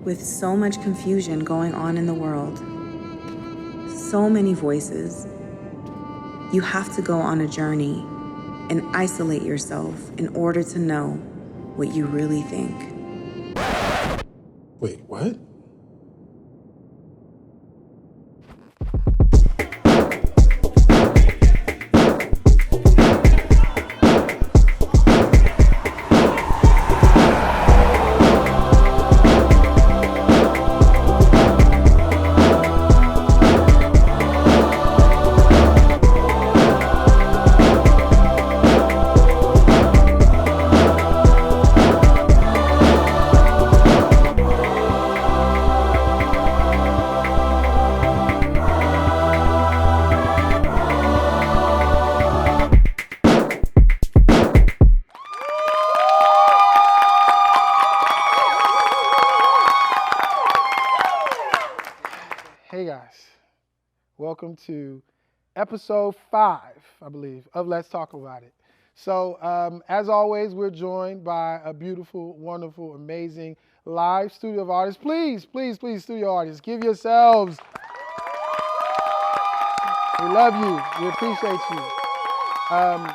With so much confusion going on in the world, so many voices, you have to go on a journey and isolate yourself in order to know what you really think. Wait, what? Hey guys, welcome to episode 5, I believe, of Let's Talk About It. So, as always, we're joined by a beautiful, wonderful, amazing live studio of artists. Please, studio artists, give yourselves. We love you. We appreciate you. And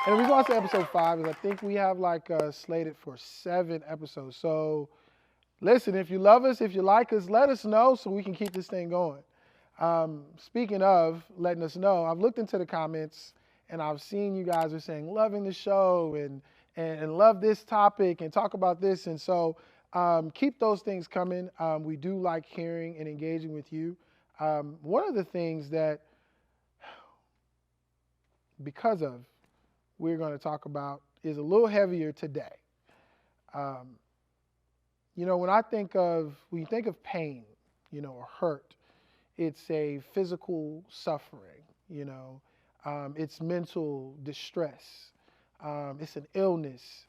the reason why I say episode 5 is I think we have slated for 7 episodes. So, listen, if you love us, if you like us, let us know so we can keep this thing going. Speaking of letting us know, I've looked into the comments and I've seen you guys are saying loving the show and love this topic and talk about this. And so keep those things coming. We do like hearing and engaging with you. One of the things that, because of, we're going to talk about is a little heavier today. When you think of pain, or hurt, it's a physical suffering, it's mental distress, it's an illness.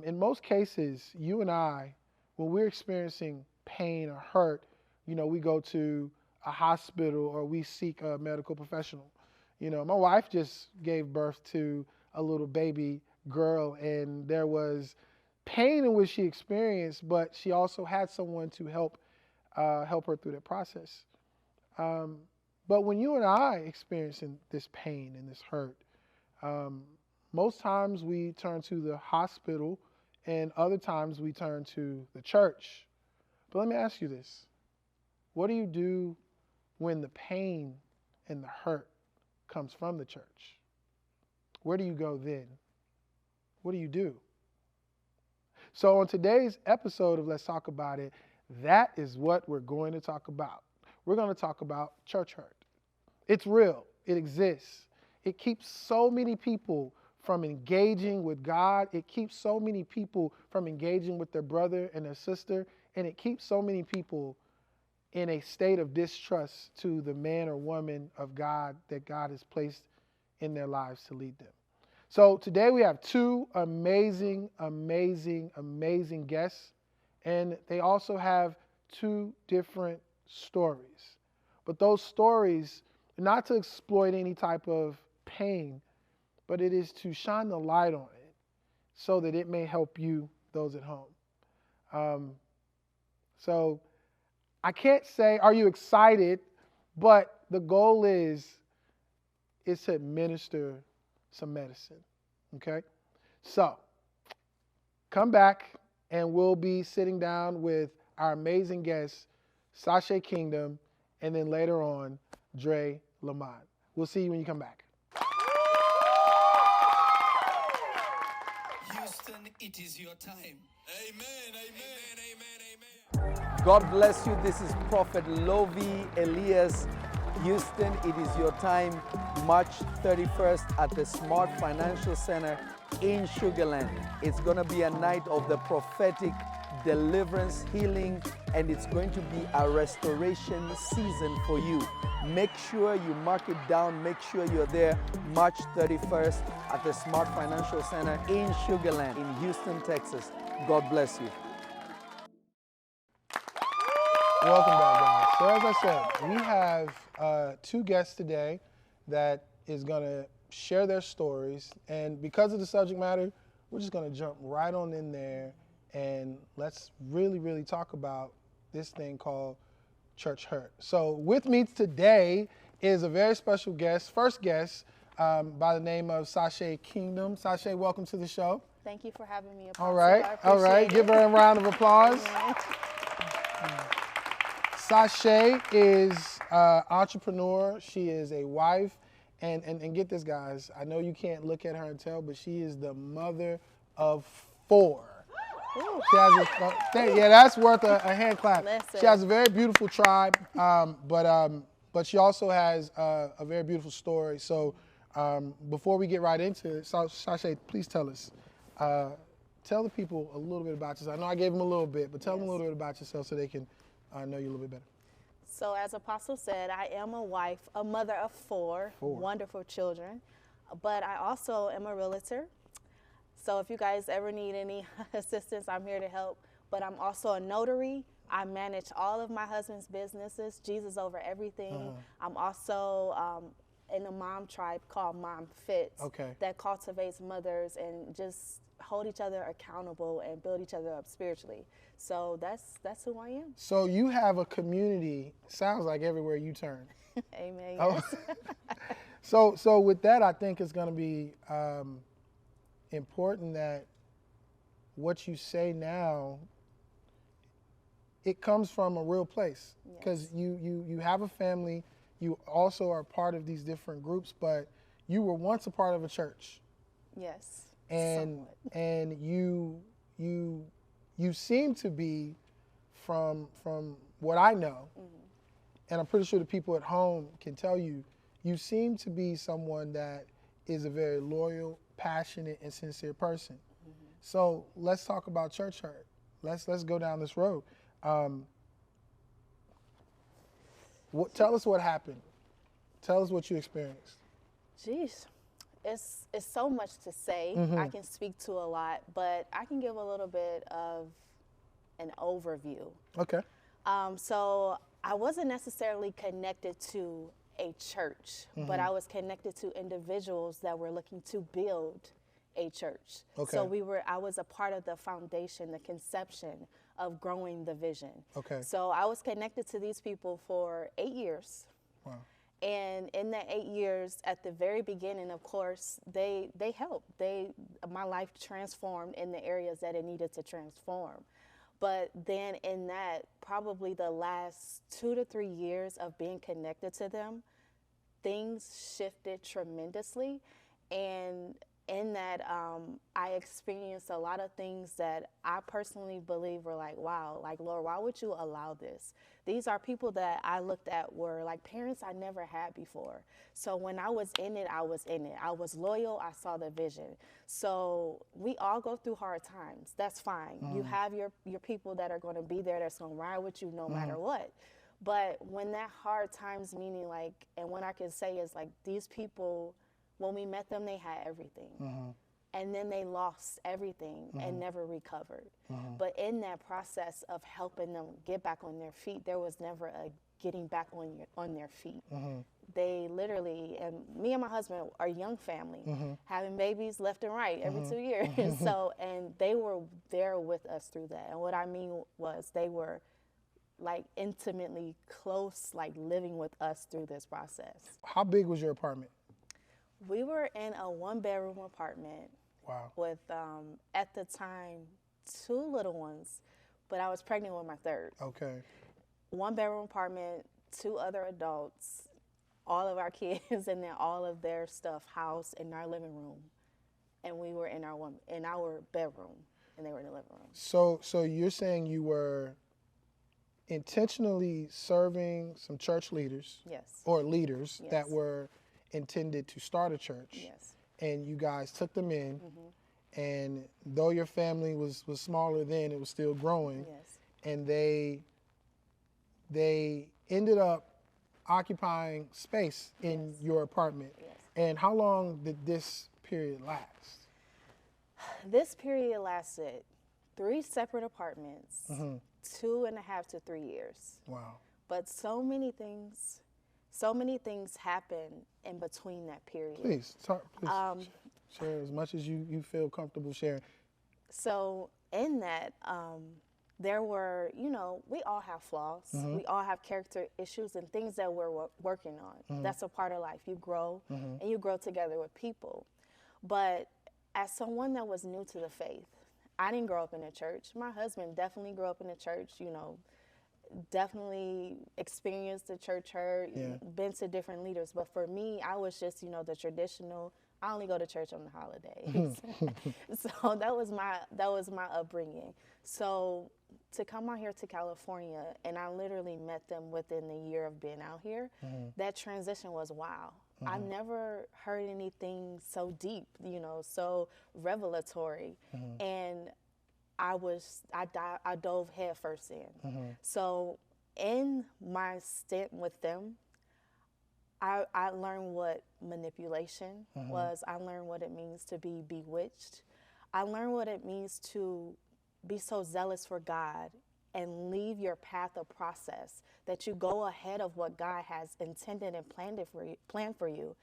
In most cases, you and I, when we're experiencing pain or hurt, we go to a hospital or we seek a medical professional. My wife just gave birth to a little baby girl, and there was pain in which she experienced, but she also had someone to help her through that process. But when you and I experiencing this pain and this hurt, most times we turn to the hospital, and other times we turn to the church. But let me ask you this: what do you do when the pain and the hurt comes from the church? Where do you go then? What do you do? So on today's episode of Let's Talk About It, that is what we're going to talk about. We're going to talk about church hurt. It's real. It exists. It keeps so many people from engaging with God. It keeps so many people from engaging with their brother and their sister. And it keeps so many people in a state of distrust to the man or woman of God that God has placed in their lives to lead them. So today we have 2 amazing guests, and they also have 2 different stories. But those stories, not to exploit any type of pain, but it is to shine the light on it so that it may help you, those at home. So I can't say, are you excited? But the goal is to administer some medicine, okay? So, come back and we'll be sitting down with our amazing guests, Sasha Kingdom, and then later on, Dre Lamont. We'll see you when you come back. Houston, it is your time. Amen, amen, amen, amen. God bless you. This is Prophet Lovi Elias. Houston, it is your time, March 31st at the Smart Financial Center in Sugar Land. It's going to be a night of the prophetic deliverance, healing, and it's going to be a restoration season for you. Make sure you mark it down. Make sure you're there March 31st at the Smart Financial Center in Sugar Land in Houston, Texas. God bless you. Welcome back, guys. So as I said, we have 2 guests today that is going to share their stories. And because of the subject matter, we're just going to jump right on in there and let's really, really talk about this thing called church hurt. So with me today is a very special guest, first guest, by the name of Sashay Kingdom. Sashay, welcome to the show. Thank you for having me, Apostle. All right, I appreciate it. Give her a round of applause. Sashay is an entrepreneur. She is a wife. And get this, guys. I know you can't look at her and tell, but she is the mother of 4. She has yeah, that's worth a hand clap. Listen. She has a very beautiful tribe, but she also has a very beautiful story. So before we get right into it, Sashay, please tell us. Tell the people a little bit about yourself. I know I gave them a little bit, but tell them a little bit about yourself so they can know you a little bit better. So as Apostle said, I am a wife, a mother of 4 wonderful children, but I also am a realtor. So if you guys ever need any assistance, I'm here to help. But I'm also a notary. I manage all of my husband's businesses, Jesus over everything. I'm also in a mom tribe called Mom Fits that cultivates mothers and just hold each other accountable and build each other up spiritually. So that's who I am. So you have a community, sounds like everywhere you turn. Amen. Oh. Yes. So with that, I think it's going to be important that what you say now, it comes from a real place, because you have a family, you also are part of these different groups, but you were once a part of a church. Yes. And somewhat. and you seem to be, from what I know, and I'm pretty sure the people at home can tell you, you seem to be someone that is a very loyal, passionate, and sincere person. So let's talk about church hurt. Let's go down this road. Tell us what happened. Tell us what you experienced. Jeez, it's so much to say. I can speak to a lot, but I can give a little bit of an overview. Okay. So I wasn't necessarily connected to a church, but I was connected to individuals that were looking to build a church. Okay. So I was a part of the foundation, the conception of growing the vision. Okay. So I was connected to these people for 8 years. Wow. And in that 8 years, at the very beginning, of course, they helped. My life transformed in the areas that it needed to transform. But then in that, probably the last 2 to 3 years of being connected to them, things shifted tremendously. And in that, I experienced a lot of things that I personally believe were like, wow, like, Lord, why would you allow this? These are people that I looked at were like parents I never had before. So when I was in it, I was in it. I was loyal. I saw the vision. So we all go through hard times. That's fine. You have your people that are going to be there, that's going to ride with you no matter what. But when that hard times, meaning like, and what I can say is like, these people, when we met them, they had everything. And then they lost everything and never recovered. But in that process of helping them get back on their feet, there was never a getting back on their feet. They literally, and me and my husband are a young family, having babies left and right every 2 years. So, and they were there with us through that. And what I mean was they were like intimately close, like living with us through this process. How big was your apartment? We were in a 1-bedroom apartment. Wow. With, at the time, 2 little ones, but I was pregnant with my 3rd. Okay. 1-bedroom apartment, 2 other adults, all of our kids, and then all of their stuff housed in our living room. And we were in our bedroom, and they were in the living room. So you're saying you were intentionally serving some church leaders, Yes. or leaders Yes. that were intended to start a church. Yes. And you guys took them in, and though your family was smaller then, it was still growing. Yes. And they ended up occupying space in your apartment. Yes. And how long did this period last? This period lasted 3 separate apartments, 2.5 to 3 years. Wow. But so many things happened in between that period. Please share as much as you feel comfortable sharing. So in that, there were, you know, we all have flaws. We all have character issues and things that we're working on. That's a part of life. You grow and you grow together with people. But as someone that was new to the faith, I didn't grow up in a church. My husband definitely grew up in a church, you know, definitely experienced the church hurt, been to different leaders. But for me, I was just, you know, the traditional, I only go to church on the holidays. So that was my upbringing. So to come out here to California, and I literally met them within the year of being out here, that transition was wow. I never heard anything so deep, you know, so revelatory. And I dove head first in. So in my stint with them, I learned what manipulation was. I learned what it means to be bewitched. I learned what it means to be so zealous for God and leave your path of process, that you go ahead of what God has intended and planned for you,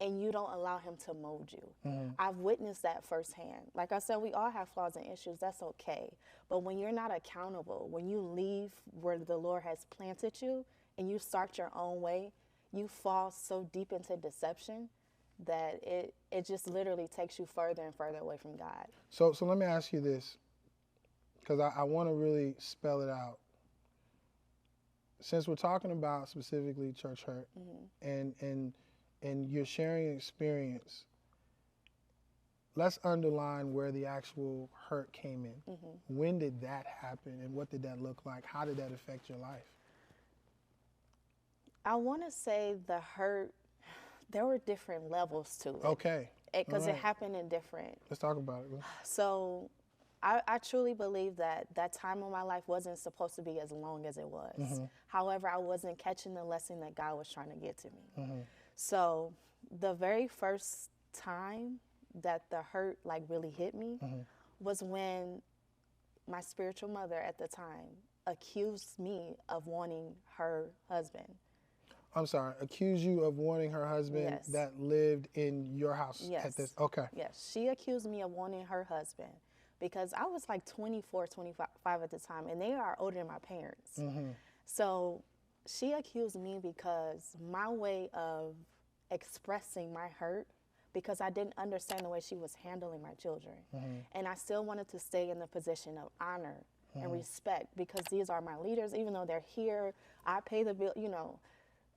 and you don't allow him to mold you. I've witnessed that firsthand. Like I said, we all have flaws and issues. That's okay. But when you're not accountable, when you leave where the Lord has planted you and you start your own way, you fall so deep into deception that it just literally takes you further and further away from God. So let me ask you this, because I want to really spell it out. Since we're talking about specifically church hurt, and you're sharing experience, let's underline where the actual hurt came in. When did that happen, and what did that look like? How did that affect your life? I want to say the hurt, there were different levels to it. Okay. Because it happened in different. Let's talk about it. So I truly believe that that time of my life wasn't supposed to be as long as it was. However, I wasn't catching the lesson that God was trying to get to me. So the very first time that the hurt like really hit me was when my spiritual mother at the time accused me of wanting her husband. I'm sorry, accused you of wanting her husband that lived in your house at this? Okay. Yes, she accused me of wanting her husband because I was like 24, 25 at the time, and they are older than my parents. So she accused me because my way of expressing my hurt, because I didn't understand the way she was handling my children. And I still wanted to stay in the position of honor and respect, because these are my leaders. Even though they're here, I pay the bill, you know,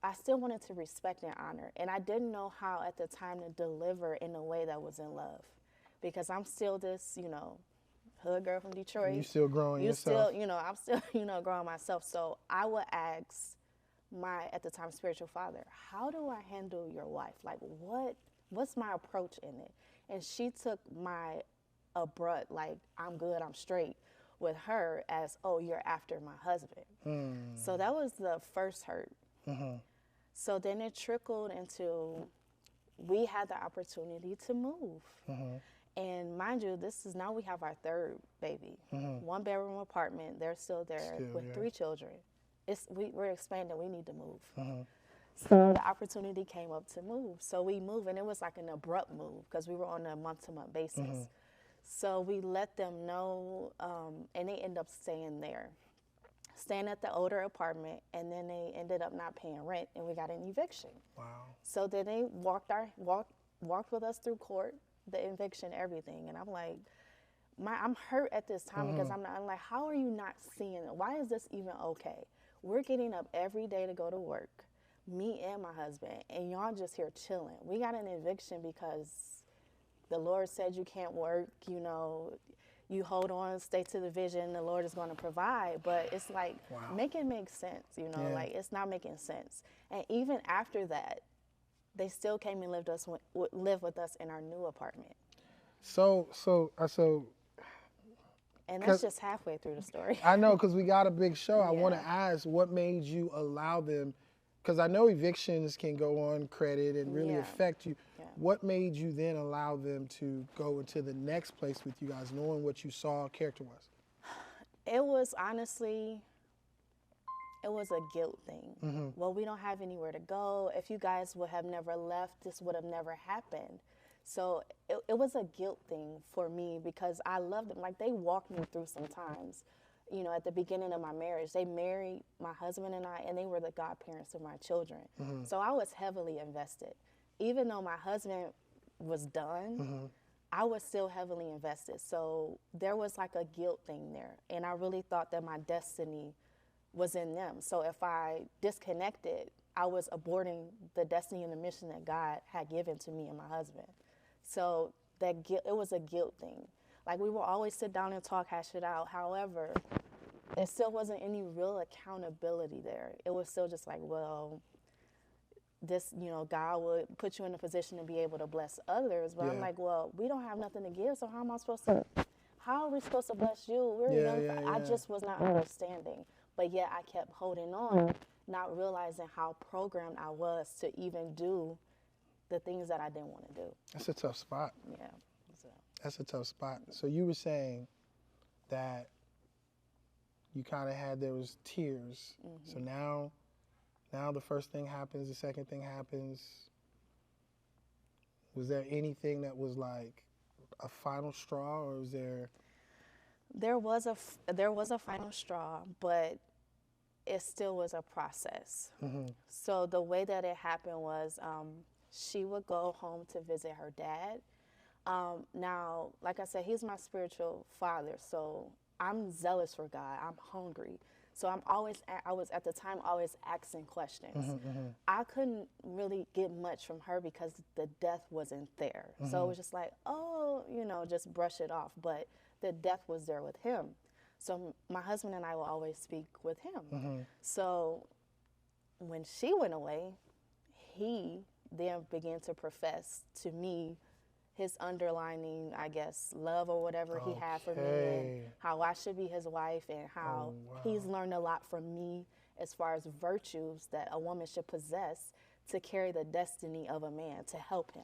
I still wanted to respect and honor. And I didn't know how at the time to deliver in a way that was in love, because I'm still this, you know, hood girl from Detroit. You still growing yourself. Still, you know, I'm still, you know, growing myself. So I would ask my, at the time, spiritual father, how do I handle your wife? Like, what's my approach in it? And she took my abrupt, like, I'm good, I'm straight with her as, oh, you're after my husband. So that was the first hurt. So then it trickled into, we had the opportunity to move. And mind you, now we have our third baby. 1-bedroom apartment, they're still there with 3 children. We're expanding, we need to move. So the opportunity came up to move. So we moved, and it was like an abrupt move because we were on a month-to-month basis. So we let them know, and they ended up staying there. Staying at the older apartment, and then they ended up not paying rent, and we got an eviction. Wow. So then they walked with us through court, the eviction, everything, and I'm like, I'm hurt at this time because I'm like, how are you not seeing it? Why is this even okay? We're getting up every day to go to work, me and my husband, and y'all just here chilling. We got an eviction because the Lord said you can't work, you know, you hold on, stay to the vision, the Lord is going to provide. But it's like, make it make sense, you know, like it's not making sense. And even after that, they still came and lived with us in our new apartment. So and that's just halfway through the story. I know, because we got a big show. I want to ask, what made you allow them, because I know evictions can go on credit and really affect you. What made you then allow them to go into the next place with you guys, knowing what you saw character-wise? It was honestly, it was a guilt thing. Well, we don't have anywhere to go. If you guys would have never left, this would have never happened. So it was a guilt thing for me because I loved them. Like, they walked me through some times. You know, at the beginning of my marriage, they married my husband and I, and they were the godparents of my children. So I was heavily invested. Even though my husband was done, I was still heavily invested. So there was like a guilt thing there. And I really thought that my destiny was in them. So if I disconnected, I was aborting the destiny and the mission that God had given to me and my husband. So that guilt, it was a guilt thing. Like, we will always sit down and talk, hash it out. However, there still wasn't any real accountability there. It was still just like, well, this, you know, God would put you in a position to be able to bless others. But I'm like, well, we don't have nothing to give, so how am I supposed to, how are we supposed to bless you? We're young. I just was not understanding. But yet I kept holding on, not realizing how programmed I was to even do the things that I didn't want to do. That's a tough spot. Yeah. So. That's a tough spot. So you were saying that you kind of had, there was tears. So now the first thing happens, the second thing happens. Was there anything that was like a final straw, or was there? There was a final straw, but it still was a process. So the way that it happened was she would go home to visit her dad. Now, like I said, he's my spiritual father, so I'm zealous for God. I'm hungry. So I was at the time always asking questions. I couldn't really get much from her because the death wasn't there. So it was just like, oh, you know, just brush it off. But the death was there with him. So my husband and I will always speak with him. So when she went away, he then began to profess to me his underlining, I guess, love or whatever he had for me, and how I should be his wife, and how he's learned a lot from me as far as virtues that a woman should possess to carry the destiny of a man, to help him.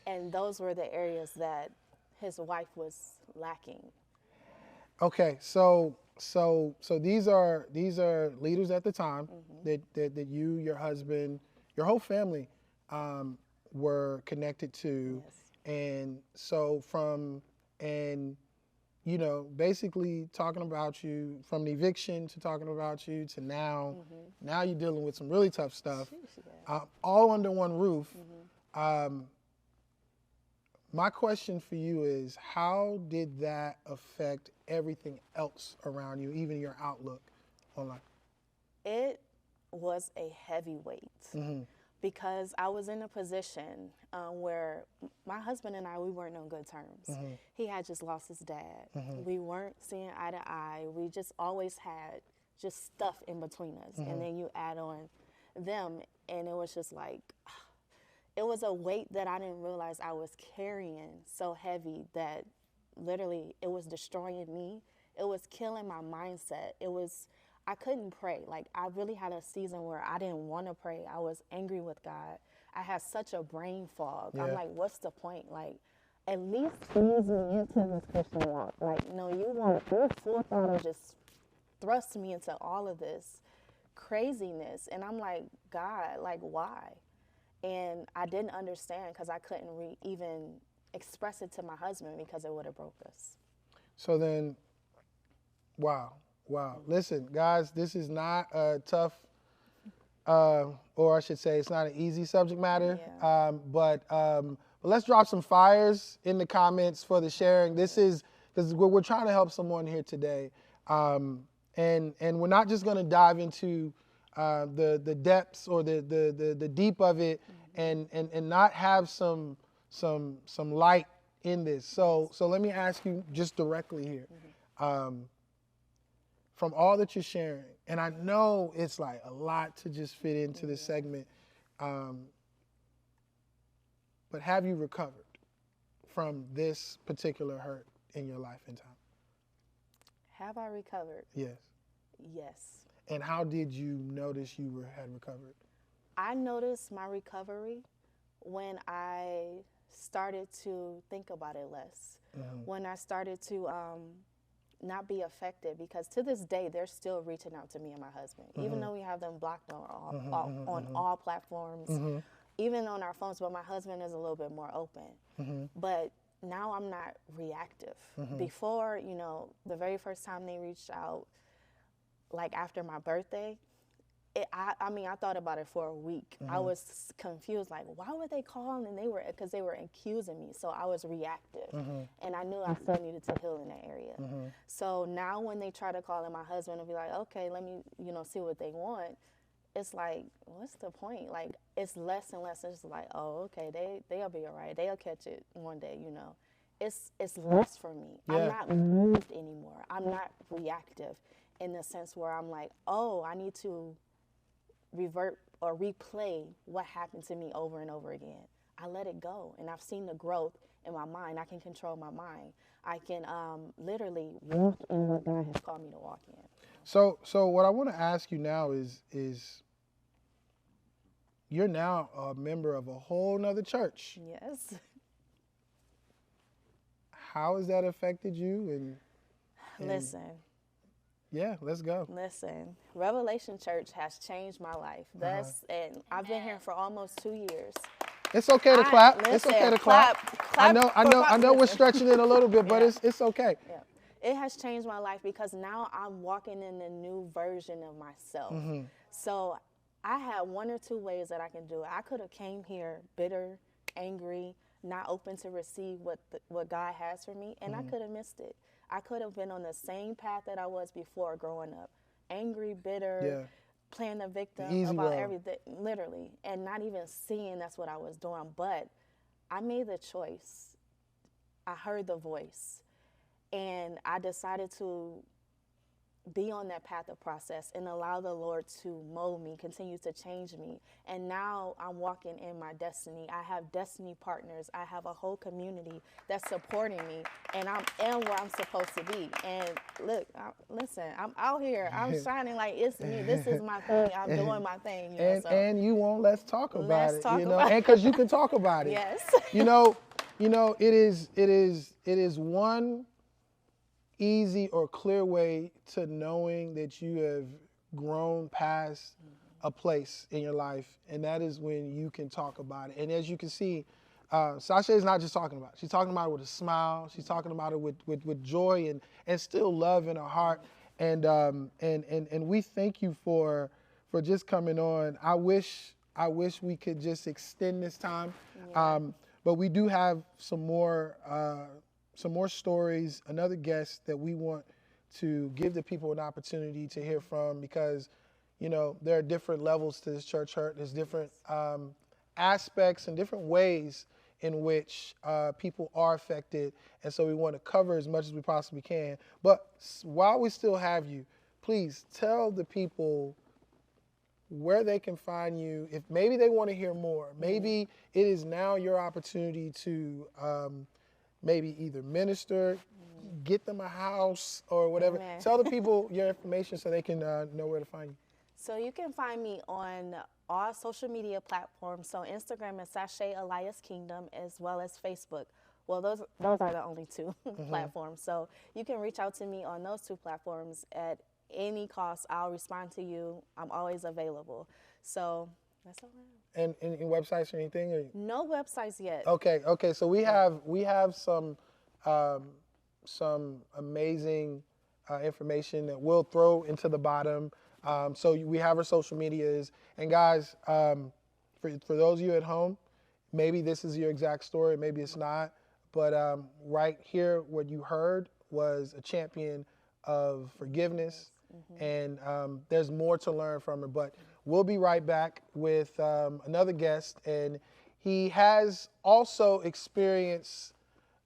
And those were the areas that his wife was lacking. Okay, so these are leaders at the time that you, your husband, your whole family were connected to. Yes. And so you know, basically talking about you from the eviction to talking about you to now you're dealing with some really tough stuff, all under one roof. My question for you is, how did that affect everything else around you, even your outlook on life? It was a heavy weight. Because I was in a position where my husband and I, we weren't on good terms. He had just lost his dad. We weren't seeing eye to eye. We just always had just stuff in between us. And then you add on them, and it was just like, it was a weight that I didn't realize I was carrying so heavy that literally it was destroying me. It was killing my mindset. I couldn't pray. Like, I really had a season where I didn't want to pray. I was angry with God. I had such a brain fog. I'm like, what's the point? Like, at least ease me into this Christian walk. Like, no, your forethought just thrust me into all of this craziness. And I'm like, God, like, why? And I didn't understand because I couldn't even express it to my husband because it would have broke us. So then, wow. Listen, guys, this is not a tough, or I should say it's not an easy subject matter, but let's drop some fires in the comments for the sharing. This is, because we're trying to help someone here today. And we're not just going to dive into the depths or the deep of it and not have some light in this. So let me ask you just directly here. From all that you're sharing, and I know it's like a lot to just fit into this segment, but have you recovered from this particular hurt in your life and time? Have I recovered? Yes. Yes. And how did you notice you had recovered? I noticed my recovery when I started to think about it less, when I started to not be affected, because to this day they're still reaching out to me and my husband, even though we have them blocked on all platforms. even on our phones, but my husband is a little bit more open. But now I'm not reactive. Before, you know, the very first time they reached out, like after my birthday, I mean, I thought about it for a week. I was confused, like, why would they call? And because they were accusing me. So I was reactive. And I knew I still needed to heal in that area. So now when they try to call, and my husband will be like, okay, let me, you know, see what they want. It's like, what's the point? Like, it's less and less. It's like, oh, okay, they'll be all right. They'll catch it one day, you know. It's less for me. Yeah. I'm not moved anymore. I'm not reactive in the sense where I'm like, oh, I need to revert or replay what happened to me over and over again. I let it go, and I've seen the growth in my mind. I can control my mind. I can literally walk in what God has called me to walk in. So what I want to ask you now is you're now a member of a whole nother church. Yes. How has that affected you? And Listen. Yeah, let's go. Listen. Revelation Church has changed my life. And I've been here for almost 2 years. It's okay to clap. It's Listen, okay to clap. I know we're stretching it a little bit, but it's okay. Yeah. It has changed my life because now I'm walking in a new version of myself. So I had 1 or 2 ways that I can do it. I could have came here bitter, angry, not open to receive what God has for me, and I could have missed it. I could have been on the same path that I was before growing up, angry, bitter, playing the victim about everything, literally, and not even seeing that's what I was doing. But I made the choice. I heard the voice, and I decided to be on that path of process and allow the Lord to mold me, continue to change me. And now I'm walking in my destiny. I have destiny partners. I have a whole community that's supporting me, and I am where I'm supposed to be. And look, listen, I'm out here. I'm shining like it's me. This is my thing. I'm doing my thing. You know, And you won't let's talk about Let's it. talk You know, about and because you can talk about it. Yes. You know, it is one easy or clear way to knowing that you have grown past a place in your life, and that is when you can talk about it. And as you can see, Sasha is not just talking about it. She's talking about it with a smile. She's talking about it with joy and still love in her heart. And we thank you for just coming on. I wish we could just extend this time, but we do have some more stories, another guest that we want to give the people an opportunity to hear from, because, you know, there are different levels to this church hurt. There's different aspects and different ways in which people are affected. And so we want to cover as much as we possibly can. But while we still have you, please tell the people where they can find you. If maybe they want to hear more, maybe it is now your opportunity to maybe either minister, get them a house, or whatever. Amen. Tell the people your information so they can know where to find you. So you can find me on all social media platforms. So Instagram is Sashay Elias Kingdom, as well as Facebook. Well, those are the only 2 platforms. So you can reach out to me on those 2 platforms at any cost. I'll respond to you. I'm always available. So that's all I have. And any websites or anything? Or? No websites yet. Okay. So we have some amazing information that we'll throw into the bottom. So we have our social medias. And guys, for those of you at home, maybe this is your exact story, maybe it's not. But right here, what you heard was a champion of forgiveness. And there's more to learn from her. But we'll be right back with another guest. And he has also experienced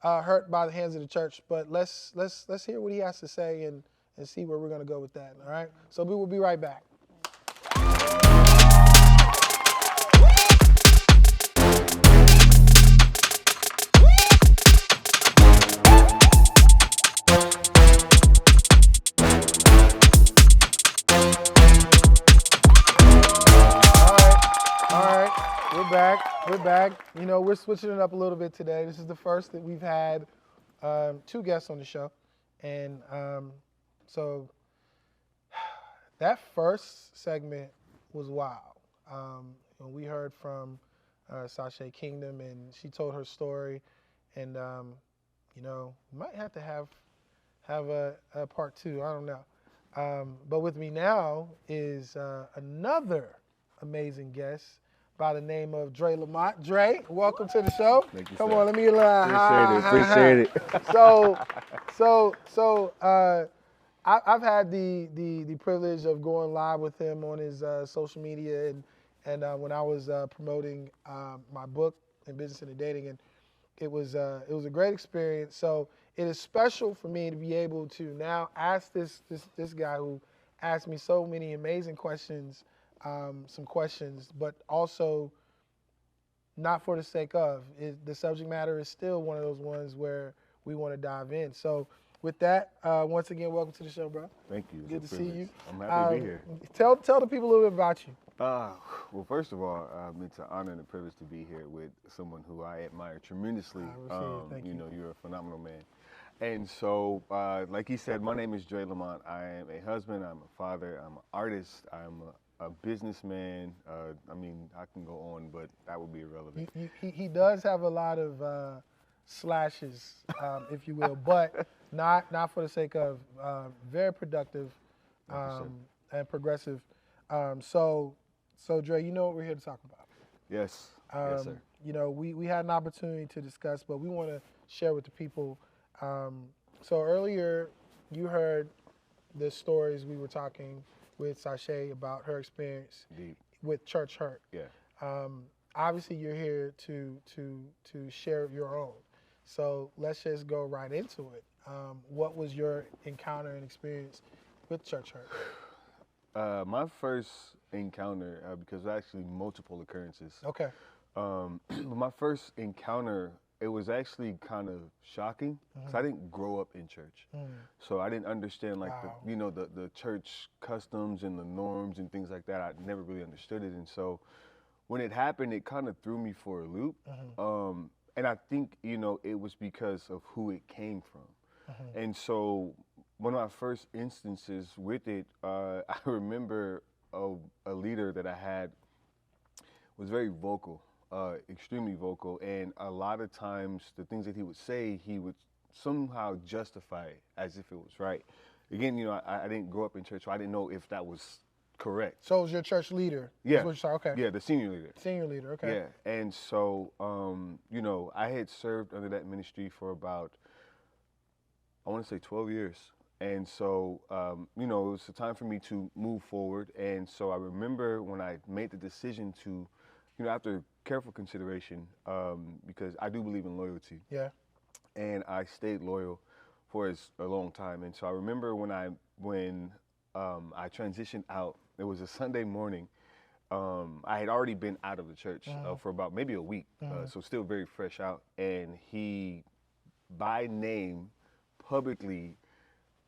hurt by the hands of the church. But let's hear what he has to say and see where we're going to go with that. All right? So we will be right back. We're back. You know, we're switching it up a little bit today. This is the first that we've had 2 guests on the show. And so that first segment was wild. We heard from Sashay Kingdom, and she told her story. And you know, might have to have a part 2. I don't know. But with me now is another amazing guest by the name of Dre Lamont. Dre, welcome to the show. Thank you, Come sir. on, let me appreciate it. I've had the privilege of going live with him on his social media and when I was promoting my book in business and dating, and it was a great experience. So it is special for me to be able to now ask this guy who asked me so many amazing questions, some questions, but also not for the sake of. The subject matter is still one of those ones where we want to dive in. So with that, once again, welcome to the show, bro. Thank you. Good to see you. I'm happy to be here. Tell the people a little bit about you. Well, first of all, it's an honor and a privilege to be here with someone who I admire tremendously. Thank you. You know, you're a phenomenal man. And so, like he said, my name is Dre Lamont. I am a husband. I'm a father. I'm an artist. I'm a businessman. I mean, I can go on, but that would be irrelevant. He does have a lot of slashes, if you will, but not for the sake of very productive and progressive. So Dre, you know what we're here to talk about. Yes. Yes, sir. You know, we had an opportunity to discuss, but we want to share with the people. So earlier, you heard the stories we were talking with Sashay about her experience Indeed. with church hurt. Yeah. Obviously, you're here to share your own. So let's just go right into it. What was your encounter and experience with church hurt? My first encounter, because actually multiple occurrences. Okay. But my first encounter, it was actually kind of shocking because I didn't grow up in church. So I didn't understand like the church customs and the norms and things like that. I never really understood it. And so when it happened, it kind of threw me for a loop. And I think, it was because of who it came from. And so one of my first instances with it, I remember a leader that I had was very vocal, extremely vocal, and a lot of times the things that he would say, he would somehow justify it as if it was right. Again, I didn't grow up in church, so I didn't know if that was correct. So it was your church leader? Yeah. That's what you said, okay. Yeah, the senior leader. Senior leader, okay. Yeah, and so, I had served under that ministry for about, I want to say 12 years. And so, it was a time for me to move forward. And so I remember when I made the decision to, after careful consideration, because I do believe in loyalty. Yeah. And I stayed loyal for a long time. And so I remember when I transitioned out, it was a Sunday morning. I had already been out of the church for about maybe a week, so still very fresh out. And he, by name, publicly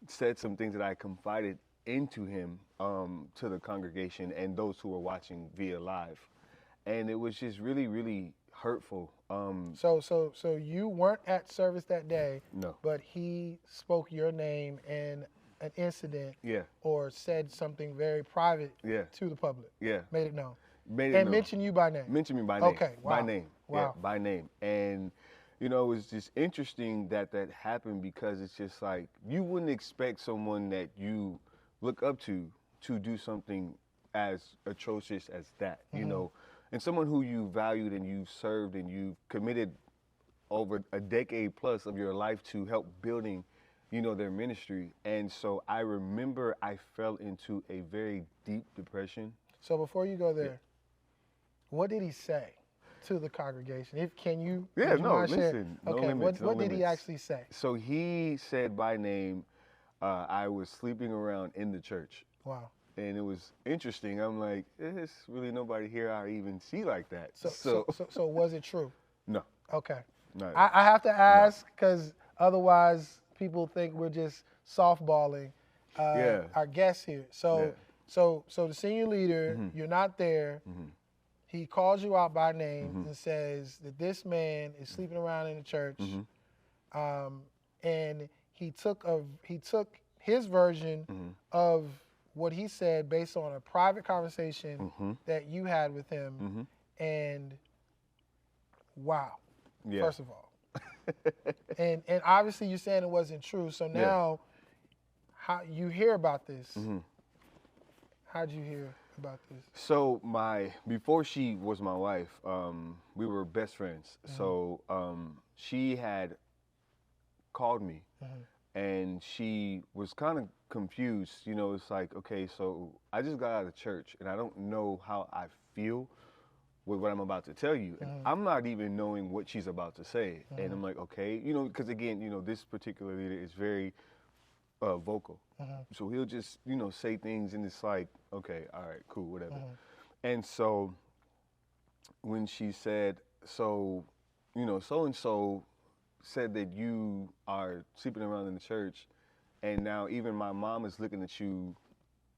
said some things that I confided into him to the congregation and those who were watching via live. And it was just really, really hurtful. So you weren't at service that day. No. But he spoke your name in an incident. Yeah. Or said something very private. Yeah. To the public. Yeah. Made it known. And known. Mentioned you by name. Mentioned me by name. Okay. Wow. By name. Wow. Yeah, by name. And it was just interesting that happened because it's just like you wouldn't expect someone that you look up to do something as atrocious as that, and someone who you valued and you served and you committed over a decade plus of your life to help building, their ministry. And so I remember I fell into a very deep depression. So before you go there, what did he say to the congregation? Listen. Okay, No limits, what did he actually say? So he said by name, I was sleeping around in the church. Wow. And it was interesting. I'm like, there's really nobody here I even see like that. So was it true? No. Okay. No. I have to ask because otherwise people think we're just softballing our guests here. So the senior leader, you're not there. He calls you out by name and says that this man is sleeping around in the church, and he took his version of what he said based on a private conversation that you had with him, and Wow. Yeah. First of all. and obviously you're saying it wasn't true. So now how you hear about this. Mm-hmm. How'd you hear about this? So before she was my wife, we were best friends. Mm-hmm. So she had called me, Mm-hmm. and she was kind of confused. You know, it's like, okay, so I just got out of church, and I don't know how I feel with what I'm about to tell you. And I'm not even knowing what she's about to say. And I'm like, okay, you know, because again, you know, this particular leader is very vocal. So he'll just, you know, say things, and it's like, okay, all right, cool, whatever. And so when she said, so, you know, so-and-so said that you are sleeping around in the church, and now even my mom is looking at you,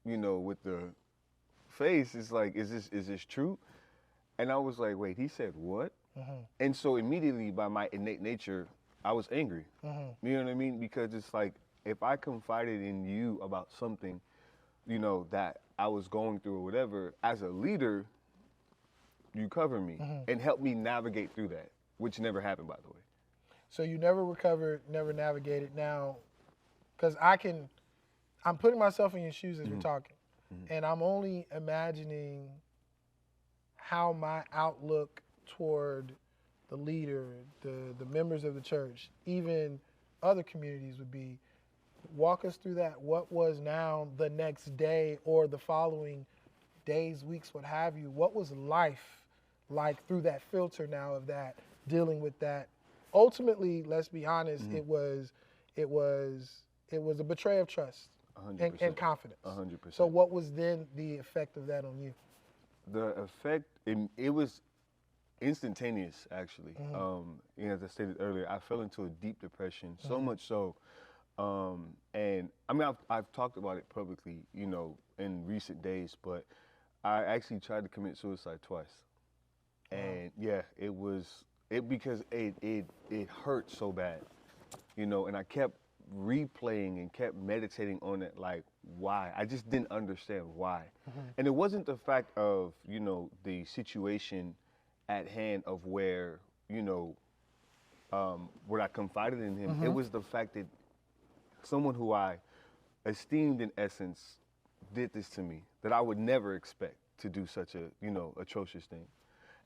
you know, with the face, it's like, is this true? And I was like, wait, he said what? And so immediately, by my innate nature, I was angry. You know what I mean? Because it's like, if I confided in you about something, you know, that I was going through or whatever, as a leader, you cover me and help me navigate through that, which never happened, by the way. So you never recovered, never navigated. Now, because I'm putting myself in your shoes as we're talking, and I'm only imagining how my outlook toward the leader, the members of the church, even other communities would be. Walk us through that. What was now the next day or the following days, weeks, what have you? What was life like through that filter now of that, dealing with that? Ultimately, let's be honest, it was a betrayal of trust and confidence. 100%. So what was then the effect of that on you? The effect, it was instantaneous, actually. You know, as I stated earlier, I fell into a deep depression, so much so. And I mean, I've talked about it publicly, you know, in recent days, but I actually tried to commit suicide twice. And yeah, because it hurt so bad, you know, and I kept replaying and kept meditating on it, like, why? I just didn't understand why. And it wasn't the fact of, you know, the situation at hand of where, you know, where I confided in him. It was the fact that someone who I esteemed, in essence, did this to me, that I would never expect to do such a, you know, atrocious thing.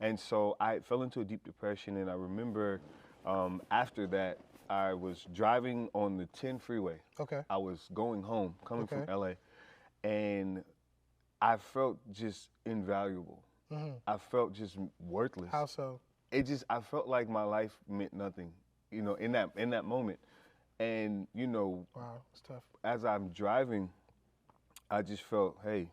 And so I fell into a deep depression, and I remember after that, I was driving on the 10 freeway. Okay. I was going home, coming from LA, and I felt just invaluable. I felt just worthless. How so? I felt like my life meant nothing, you know, in that moment. And, you know, Wow, it's tough. as I'm driving, I just felt, hey,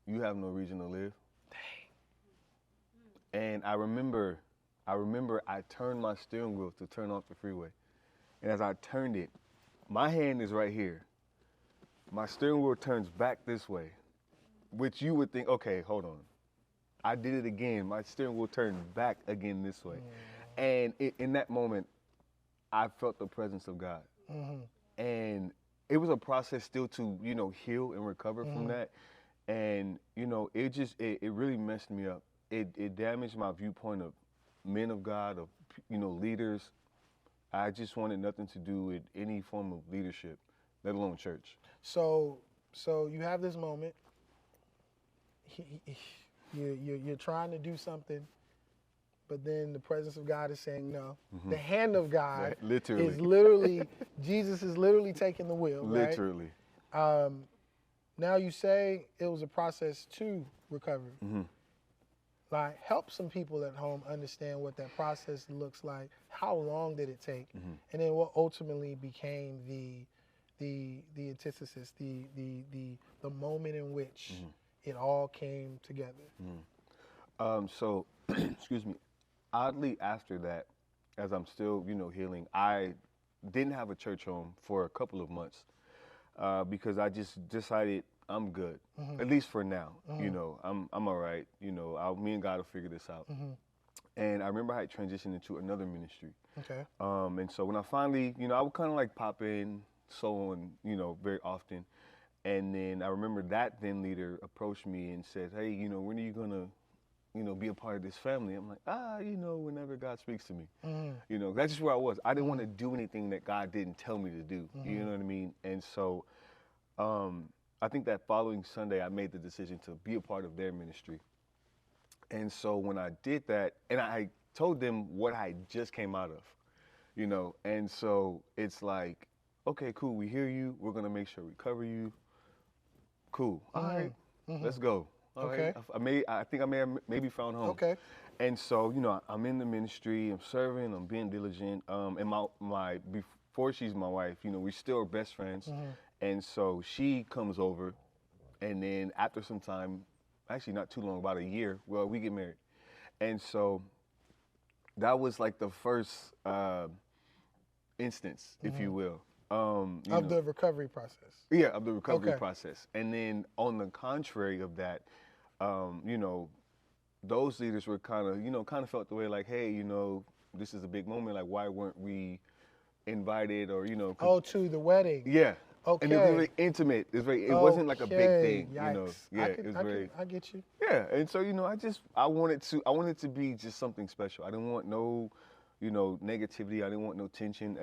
you have no reason to live. Dang. And I remember I turned my steering wheel to turn off the freeway. And as I turned it, my hand is right here. My steering wheel turns back this way, which you would think, okay, hold on. I did it again. My steering wheel turned back again this way. And in that moment, I felt the presence of God. And it was a process still to, you know, heal and recover from that. And, you know, it really messed me up. It damaged my viewpoint of men of God, of, you know, leaders. I just wanted nothing to do with any form of leadership, let alone church. So you have this moment. You're trying to do something, but then the presence of God is saying no. The hand of God is literally, Jesus is literally taking the wheel, right? Literally. Now you say it was a process to recovery. Like, help some people at home understand what that process looks like. How long did it take? And then what ultimately became the antithesis, the moment in which it all came together. So, excuse me. Oddly, after that, as I'm still, you know, healing, I didn't have a church home for a couple of months because I just decided I'm good, at least for now. You know, I'm all right. You know, me and God will figure this out. And I remember I had transitioned into another ministry. Okay. And so when I finally, you know, I would kind of like pop in, so on, you know, very often. And then I remember that then leader approached me and said, hey, you know, when are you be a part of this family. I'm like, whenever God speaks to me. That's just where I was. I didn't want to do anything that God didn't tell me to do. You know what I mean? And so I think that following Sunday, I made the decision to be a part of their ministry. And so when I did that, and I told them what I just came out of, and so it's like, okay, cool, we hear you. We're going to make sure we cover you. Cool. All right, let's go. All right. I think I may have maybe found home. Okay. And so, I'm in the ministry, I'm serving, I'm being diligent. And my before she's my wife, we still are best friends. And so she comes over, and then after some time, actually not too long, about a year, we get married. And so that was like the first instance, if you will. Of the recovery process. Yeah, of the recovery process. And then on the contrary of that, those leaders were kind of felt the way like, hey, this is a big moment. Like, why weren't we invited or, to the wedding. Yeah. Okay. And it was very intimate. It wasn't like a big thing, Yikes. Yeah, it was very. I get you. Yeah, and so I wanted to be just something special. I didn't want no, negativity. I didn't want no tension.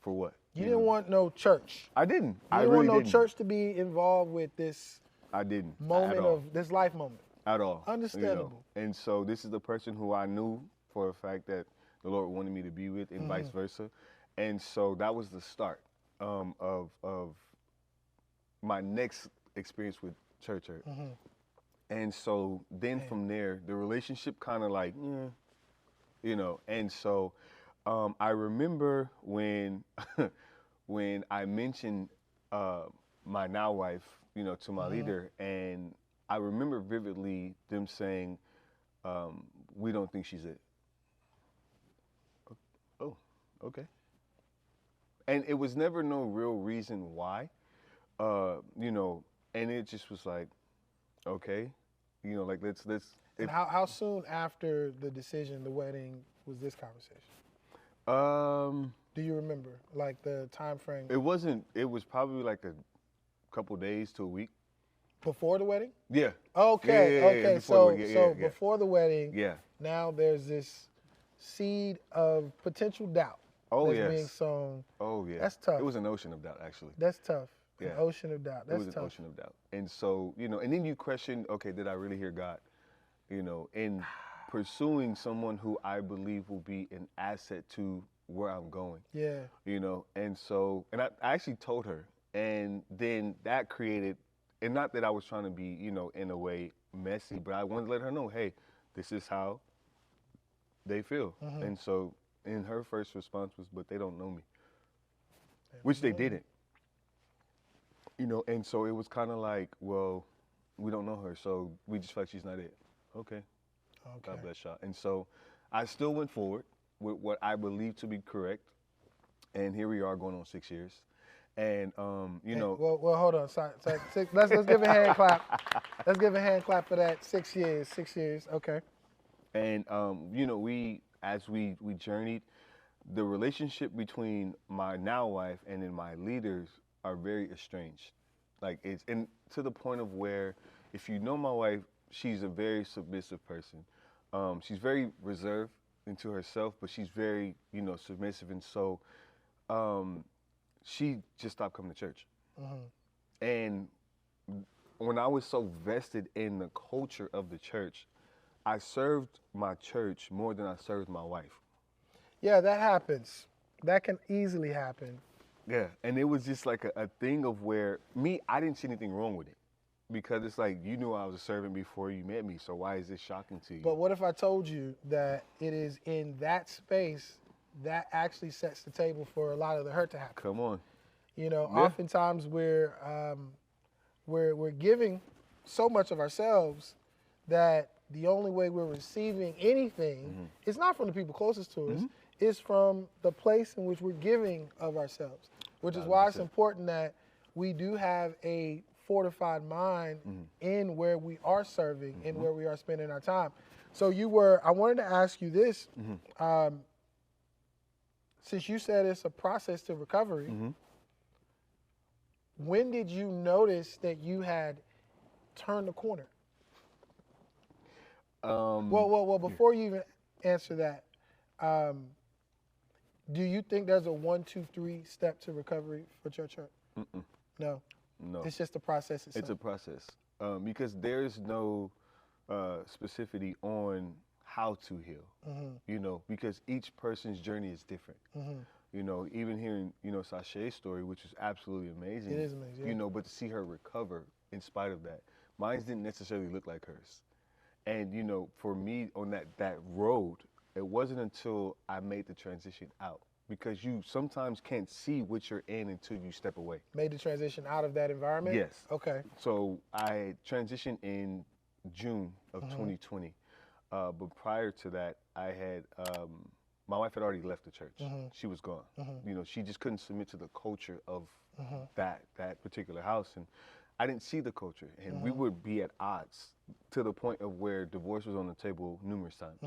For what? You didn't want no church. I didn't. I didn't want no church to be involved with this. I didn't. Moment of this life moment. At all. Understandable. And so this is the person who I knew for a fact that the Lord wanted me to be with, and vice versa. And so that was the start of my next experience with church. And so then from there, the relationship kind of like, and so I remember when when I mentioned my now wife, to my leader, and I remember vividly them saying, we don't think she's it. Oh, okay. And it was never no real reason why. And it just was like, okay, like let's. And how soon after the decision, the wedding, was this conversation? Do you remember, like the time frame? It wasn't. It was probably like a couple days to a week. Before the wedding? Yeah. Okay. Yeah, okay. Before So before the wedding. Yeah. Now there's this seed of potential doubt. Oh, that's being sown. Oh, yeah. That's tough. It was an ocean of doubt, actually. That's tough. Yeah. An ocean of doubt. That's tough. It was an ocean of doubt. And so, and then you question, okay, did I really hear God? In pursuing someone who I believe will be an asset to where I'm going. Yeah. And so, and I actually told her, and then that created, and not that I was trying to be, in a way messy, but I wanted to let her know, hey, this is how they feel. And so, and her first response was, but they don't know me, which they didn't. And so it was kind of like, well, we don't know her, so we just feel like she's not it. Okay. God bless y'all. And so I still went forward with what I believe to be correct, and here we are going on 6 years. And Well, hold on. Sorry. Let's give a hand clap. Let's give a hand clap for that. 6 years. 6 years. Okay. And as we journeyed, the relationship between my now wife and then my leaders are very estranged. Like and to the point of where, if you know my wife, she's a very submissive person. She's very reserved into herself, but she's very, submissive. And so she just stopped coming to church. And when I was so vested in the culture of the church, I served my church more than I served my wife. Yeah, that happens. That can easily happen. Yeah, and it was just like a thing of where I didn't see anything wrong with it. Because it's like, you knew I was a servant before you met me, so why is this shocking to you? But what if I told you that it is in that space that actually sets the table for a lot of the hurt to happen? Come on. Oftentimes we're giving so much of ourselves that the only way we're receiving anything is not from the people closest to us, it's from the place in which we're giving of ourselves, which is why it's important that we do have a fortified mind in where we are serving and where we are spending our time. So I wanted to ask you this, since you said it's a process to recovery, when did you notice that you had turned the corner? Well, before you even answer that, do you think there's a 1, 2, 3 step to recovery for your church? No. No. It's just the process itself. It's a process. Because there's no specificity on how to heal, you know, because each person's journey is different. You know, even hearing, you know, Sasha's story, which is absolutely amazing. It is amazing, yeah. You know, but to see her recover in spite of that. Mine didn't necessarily look like hers. And, you know, for me on that road, it wasn't until I made the transition out. Because you sometimes can't see what you're in until you step away. Made the transition out of that environment? Yes. Okay. So I transitioned in June of 2020. But prior to that, I had, my wife had already left the church. She was gone. You know, she just couldn't submit to the culture of that particular house. And I didn't see the culture. And we would be at odds to the point of where divorce was on the table numerous times.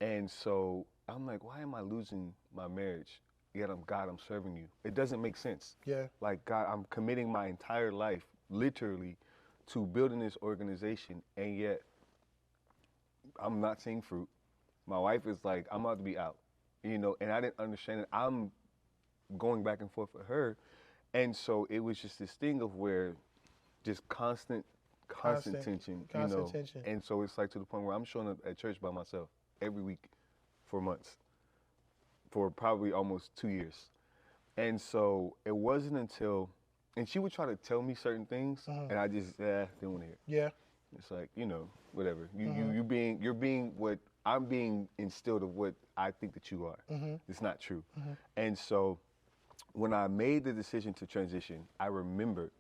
And so I'm like, why am I losing my marriage? Yet God, I'm serving you. It doesn't make sense. Yeah. Like, God, I'm committing my entire life, literally, to building this organization, and yet I'm not seeing fruit. My wife is like, I'm about to be out, you know, and I didn't understand it. I'm going back and forth with her. And so it was just this thing of where just constant tension, you know. Tension. And so it's like to the point where I'm showing up at church by myself every week for months, for probably almost 2 years. And so it wasn't until, and she would try to tell me certain things, and I just didn't want to hear it. Yeah. It's like, you know, whatever. You're being what I'm being instilled of what I think that you are. It's not true. And so when I made the decision to transition, I remember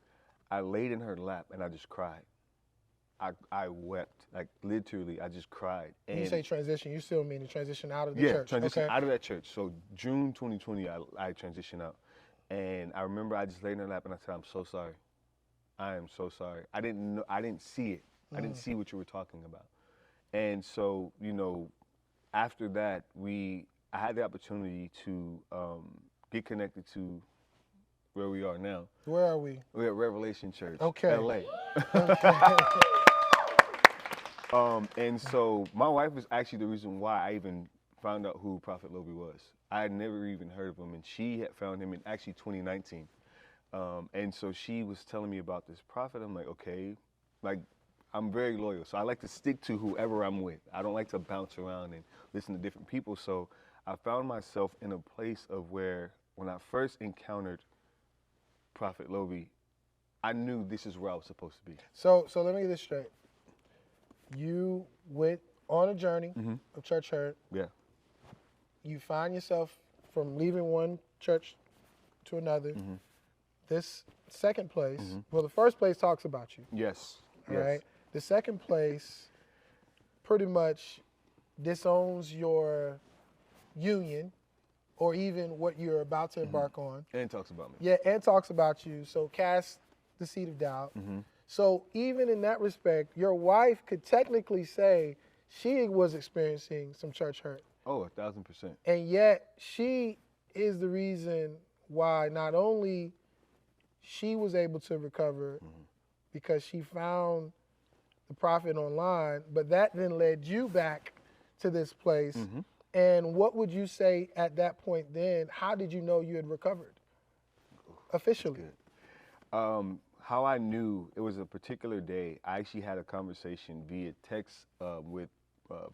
I laid in her lap and I just cried. I wept, like literally, I just cried. And When you say transition, you still mean the transition out of the church? Yeah, transition out of that church. So June 2020, I transitioned out. And I remember I just laid in her lap and I said, I'm so sorry. I am so sorry. I didn't know, I didn't see it. I didn't see what you were talking about. And so, you know, after that, I had the opportunity to get connected to where we are now. Where are we? We're at Revelation Church, Okay. LA. And so my wife was actually the reason why I even found out who Prophet Lovie was. I had never even heard of him, and she had found him in actually 2019. And so she was telling me about this prophet. I'm like, okay, like I'm very loyal, so I like to stick to whoever I'm with. I don't like to bounce around and listen to different people. So I found myself in a place of where when I first encountered Prophet Lovie, I knew this is where I was supposed to be. So let me get this straight. You went on a journey of church hurt. Yeah. You find yourself from leaving one church to another. This second place, well, the first place talks about you. Yes. All right. The second place pretty much disowns your union or even what you're about to embark on. And talks about me. Yeah, and talks about you. So cast the seed of doubt. So even in that respect, your wife could technically say she was experiencing some church hurt. Oh, 1,000%. And yet she is the reason why not only she was able to recover because she found the prophet online, but that then led you back to this place. And what would you say at that point then? How did you know you had recovered officially? How I knew, it was a particular day. I actually had a conversation via text with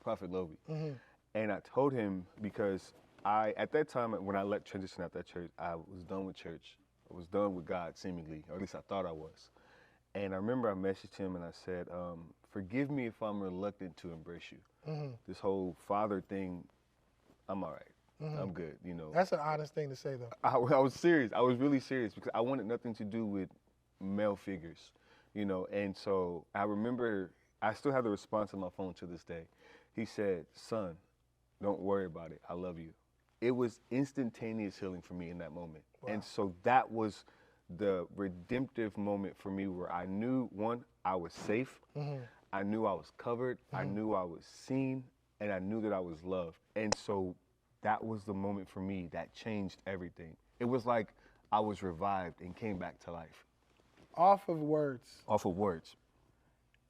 Prophet Lovie. And I told him because at that time, when I transition out that church, I was done with church. I was done with God, seemingly, or at least I thought I was. And I remember I messaged him and I said, forgive me if I'm reluctant to embrace you. This whole father thing, I'm all right. I'm good, you know. That's an honest thing to say, though. I was serious. I was really serious because I wanted nothing to do with male figures, you know. And so I remember, I still have the response on my phone to this day. He said, son, don't worry about it. I love you. It was instantaneous healing for me in that moment. Wow. And so that was the redemptive moment for me where I knew, one, I was safe. I knew I was covered. I knew I was seen. And I knew that I was loved. And so that was the moment for me that changed everything. It was like I was revived and came back to life. Off of words. Off of words.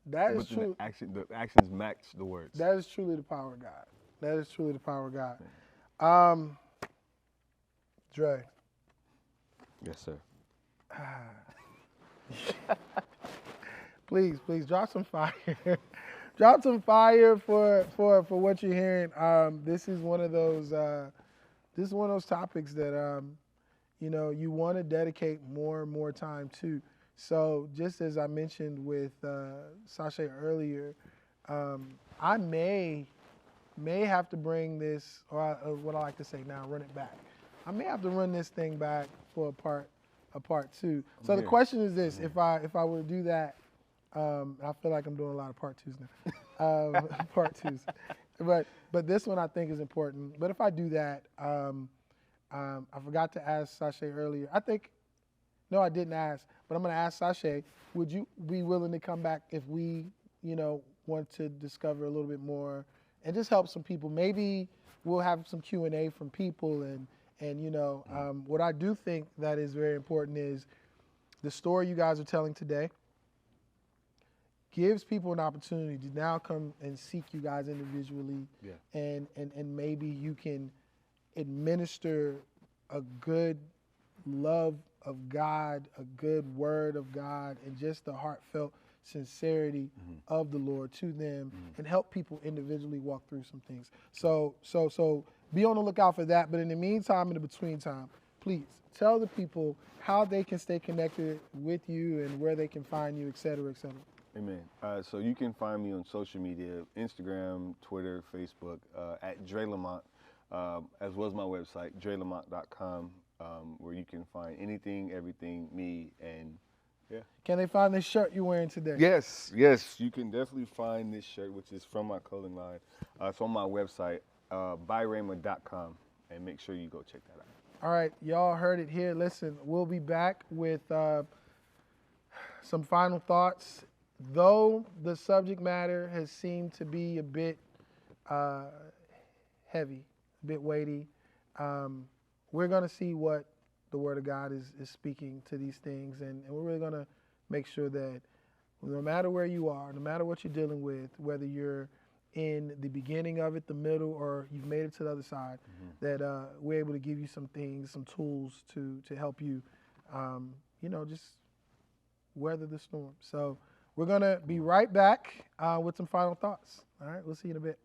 That is but then true. the actions match the words. That is truly the power of God. That is truly the power of God. Dre. Yes, sir. Please drop some fire. Drop some fire for what you're hearing. This is one of those topics that you want to dedicate more and more time to. So just as I mentioned with Sasha earlier, I may have to bring this, or what I like to say now, run it back. I may have to run this thing back for a part two. So the question is this: if I were to do that, I feel like I'm doing a lot of part twos now. Part twos, but this one I think is important. But if I do that, I forgot to ask Sasha earlier. No, I didn't ask, but I'm going to ask Sasha, would you be willing to come back if we, want to discover a little bit more and just help some people? Maybe we'll have some Q&A from people and what I do think that is very important is the story you guys are telling today gives people an opportunity to now come and seek you guys individually, and maybe you can administer a good love of God, a good word of God, and just the heartfelt sincerity of the Lord to them, and help people individually walk through some things. So be on the lookout for that. But in the meantime, in the between time, please tell the people how they can stay connected with you and where they can find you, et cetera, et cetera. Amen. So you can find me on social media, Instagram, Twitter, Facebook, at Dre Lamont, as well as my website, drelamont.com, where you can find anything, everything, me, and Can they find this shirt you're wearing today? Yes, you can definitely find this shirt, which is from my clothing line. It's on my website, byrama.com, and make sure you go check that out. All right, y'all heard it here. Listen, we'll be back with some final thoughts. Though the subject matter has seemed to be a bit heavy, a bit weighty, we're going to see what the Word of God is speaking to these things, and we're really going to make sure that no matter where you are, no matter what you're dealing with, whether you're in the beginning of it, the middle, or you've made it to the other side, that we're able to give you some things, some tools to help you, just weather the storm. So we're going to be right back with some final thoughts. All right, we'll see you in a bit.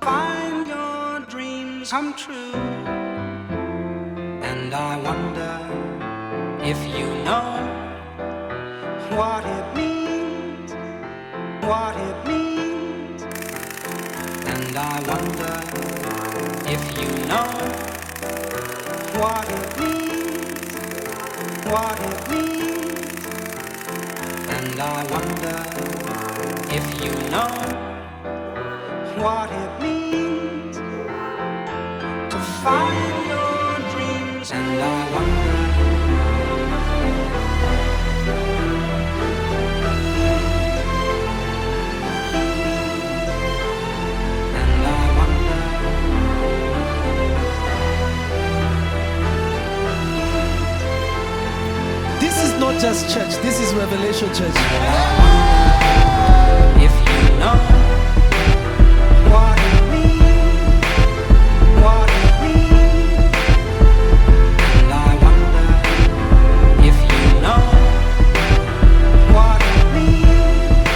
Find your dreams come true, and I wonder if you know what it means, and I wonder if you know what it means, and I wonder if you know what it means to find your dreams, and I wonder This is not just church, this is Revelation Church. if you know what it means, and I wonder if you know what it means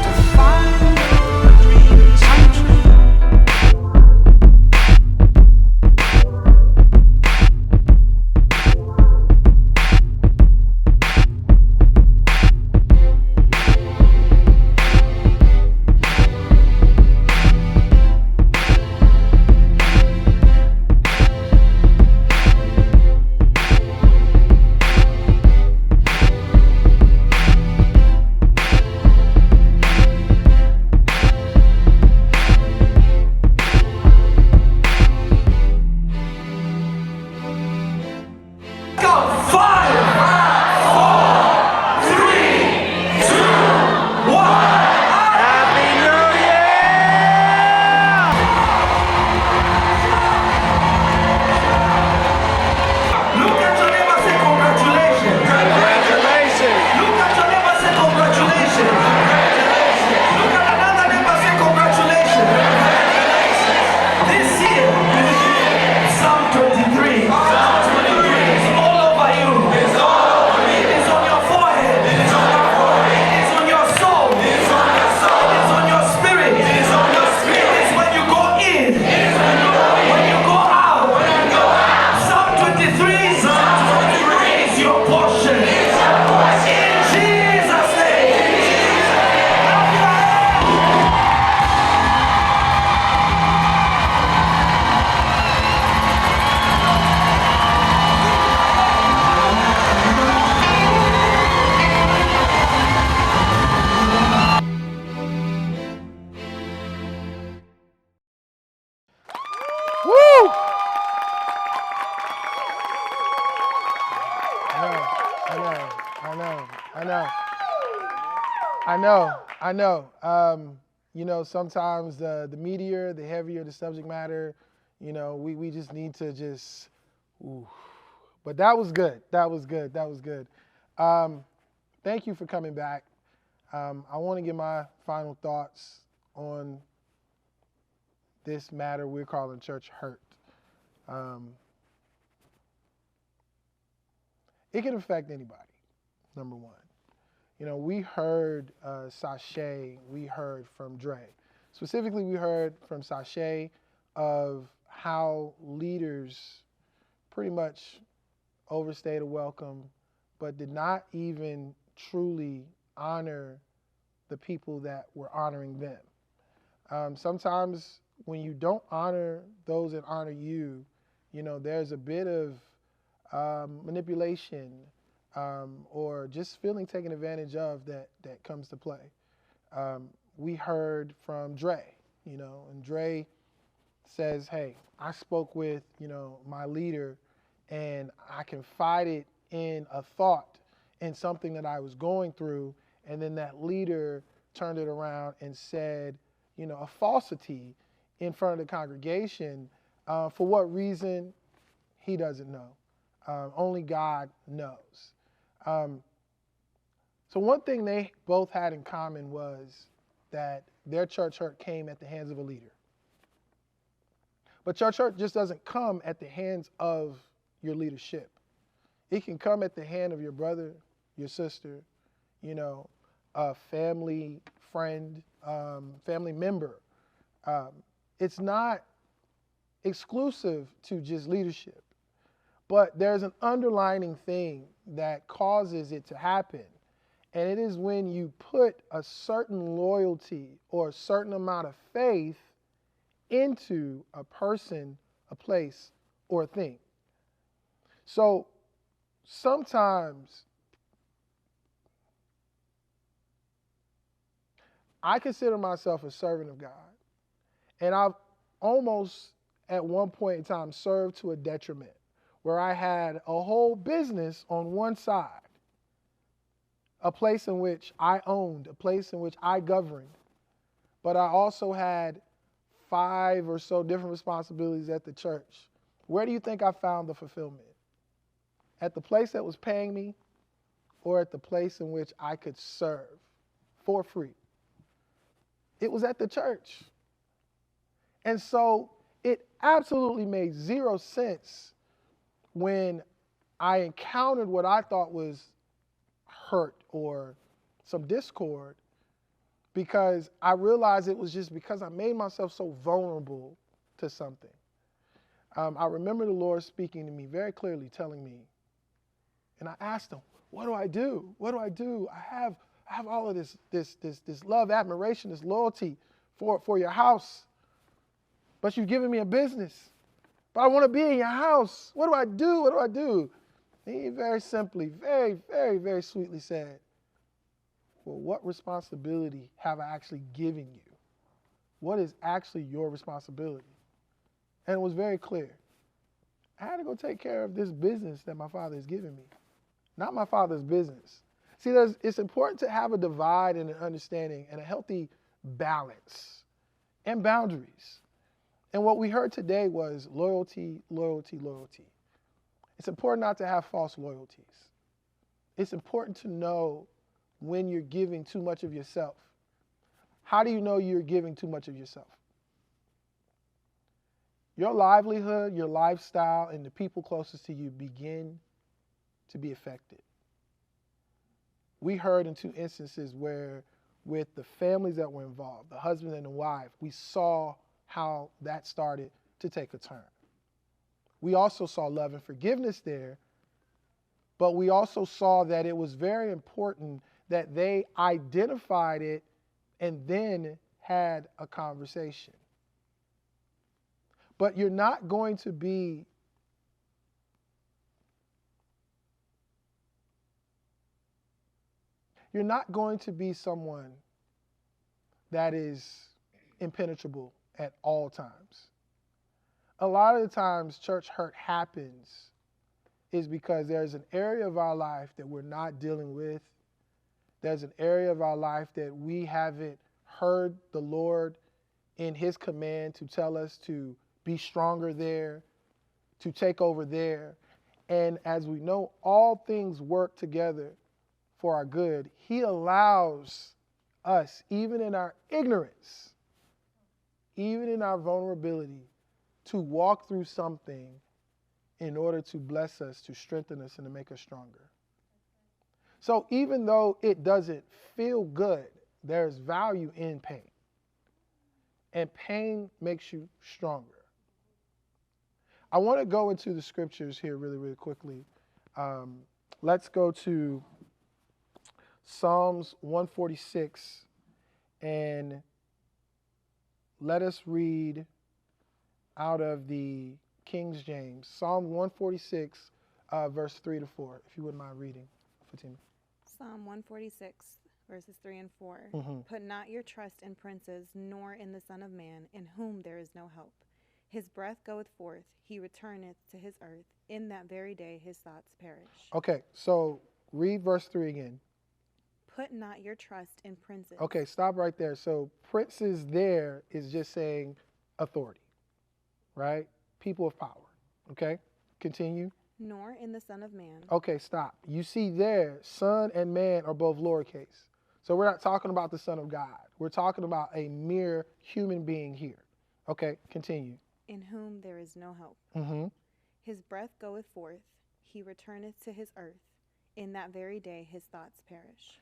to find your dreams come true. know. I know. Sometimes the meatier, the heavier the subject matter, we just need to just, ooh. But that was good. That was good. Thank you for coming back. I want to give my final thoughts on this matter we're calling church hurt. It can affect anybody, number one. We heard Sashay, we heard from Dre. Specifically, we heard from Sashay of how leaders pretty much overstayed a welcome, but did not even truly honor the people that were honoring them. Sometimes when you don't honor those that honor you, there's a bit of manipulation or just feeling taken advantage of that comes to play. We heard from Dre, and Dre says, hey, I spoke with, my leader and I confided in a thought in something that I was going through, and then that leader turned it around and said, a falsity in front of the congregation. For what reason, he doesn't know. Only God knows. So one thing they both had in common was that their church hurt came at the hands of a leader. But church hurt just doesn't come at the hands of your leadership. It can come at the hand of your brother, your sister, a family friend, family member. It's not exclusive to just leadership, but there's an underlining thing that causes it to happen. And it is when you put a certain loyalty or a certain amount of faith into a person, a place, or a thing. So sometimes I consider myself a servant of God. And I've almost at one point in time served to a detriment, where I had a whole business on one side, a place in which I owned, a place in which I governed, but I also had 5 or so different responsibilities at the church. Where do you think I found the fulfillment? At the place that was paying me, or at the place in which I could serve for free? It was at the church. And so it absolutely made zero sense when I encountered what I thought was hurt or some discord, because I realized it was just because I made myself so vulnerable to something. I remember the Lord speaking to me very clearly, telling me, and I asked him, what do I do? What do I do? I have all of this love, admiration, this loyalty for your house, but you've given me a business. But I want to be in your house. What do I do? What do I do? And he very simply, very, very, very sweetly said, well, what responsibility have I actually given you? What is actually your responsibility? And it was very clear. I had to go take care of this business that my father has given me, not my father's business. See, it's important to have a divide and an understanding and a healthy balance and boundaries. And what we heard today was loyalty, loyalty, loyalty. It's important not to have false loyalties. It's important to know when you're giving too much of yourself. How do you know you're giving too much of yourself? Your livelihood, your lifestyle, and the people closest to you begin to be affected. We heard in 2 instances where, with the families that were involved, the husband and the wife, we saw how that started to take a turn. We also saw love and forgiveness there, but we also saw that it was very important that they identified it and then had a conversation. But you're not going to be someone that is impenetrable at all times. A lot of the times church hurt happens is because there's an area of our life that we're not dealing with, there's an area of our life that we haven't heard the Lord in his command to tell us to be stronger there, to take over there. And as we know, all things work together for our good. He allows us, even in our ignorance, even in our vulnerability, to walk through something in order to bless us, to strengthen us, and to make us stronger. So even though it doesn't feel good, there's value in pain. And pain makes you stronger. I want to go into the scriptures here really, really quickly. Let's go to Psalms 146, and let us read out of the King James. Psalm 146, verse 3 to 4, if you wouldn't mind reading, Fatima. Psalm 146, verses 3 and 4. Mm-hmm. Put not your trust in princes, nor in the Son of Man, in whom there is no help. His breath goeth forth, he returneth to his earth. In that very day his thoughts perish. Okay, so read verse 3 again. Put not your trust in princes. Okay, stop right there. So princes there is just saying authority, right? People of power. Okay, continue. Nor in the Son of Man. Okay, stop. You see there, son and man are both lowercase. So we're not talking about the Son of God. We're talking about a mere human being here. Okay, continue. In whom there is no help. Mm-hmm. His breath goeth forth, he returneth to his earth. In that very day his thoughts perish.